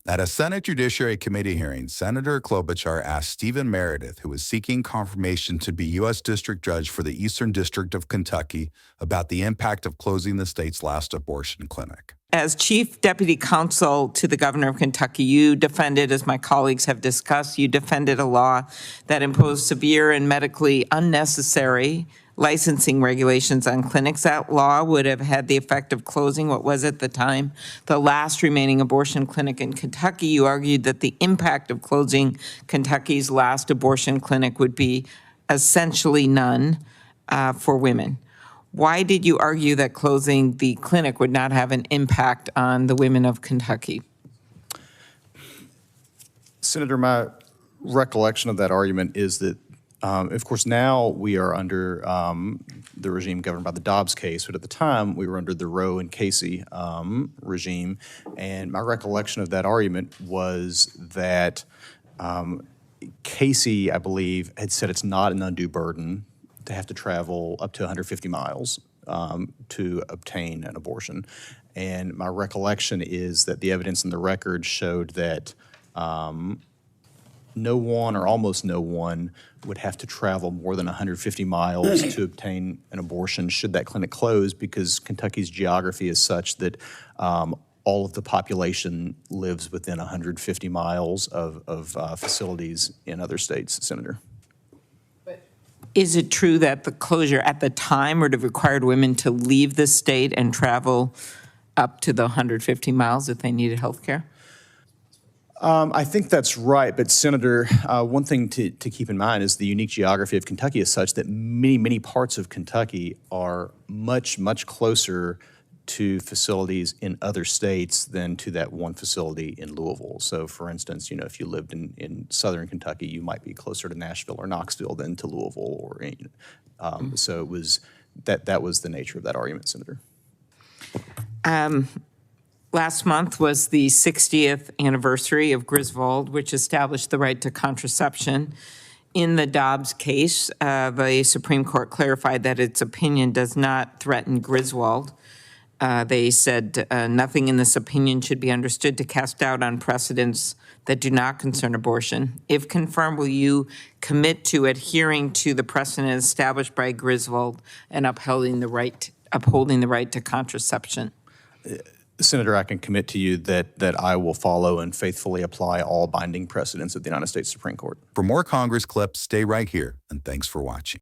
At a Senate Judiciary Committee hearing, Senator Klobuchar asked Stephen Meredith, who was seeking confirmation to be U.S. District Judge for the Eastern District of Kentucky, about the impact of closing the state's last abortion clinic. As Chief Deputy Counsel to the Governor of Kentucky, you defended, as my colleagues have discussed, you defended a law that imposed severe and medically unnecessary licensing regulations on clinics. That law would have had the effect of closing what was at the time the last remaining abortion clinic in Kentucky. You argued that the impact of closing Kentucky's last abortion clinic would be essentially none for women. Why did you argue that closing the clinic would not have an impact on the women of Kentucky? Senator, my recollection of that argument is that, of course, now we are under the regime governed by the Dobbs case, but at the time we were under the Roe and Casey regime. And my recollection of that argument was that Casey, I believe, had said it's not an undue burden to have to travel up to 150 miles to obtain an abortion. And my recollection is that the evidence in the record showed that no one or almost no one would have to travel more than 150 miles to obtain an abortion should that clinic close, because Kentucky's geography is such that all of the population lives within 150 miles of facilities in other states, Senator. Is it true that the closure at the time would have required women to leave the state and travel up to the 150 miles if they needed health care? I think that's right, but Senator, one thing to keep in mind is the unique geography of Kentucky is such that many parts of Kentucky are much closer to facilities in other states than to that one facility in Louisville. So for instance, you know, if you lived in southern Kentucky, you might be closer to Nashville or Knoxville than to Louisville, or so it was that was the nature of that argument, Senator. Last month was the 60th anniversary of Griswold, which established the right to contraception. In the Dobbs case, the Supreme Court clarified that its opinion does not threaten Griswold. They said nothing in this opinion should be understood to cast doubt on precedents that do not concern abortion. If confirmed, will you commit to adhering to the precedent established by Griswold and upholding the right to contraception? Senator, I can commit to you that I will follow and faithfully apply all binding precedents of the United States Supreme Court. For more Congress clips, stay right here, and thanks for watching.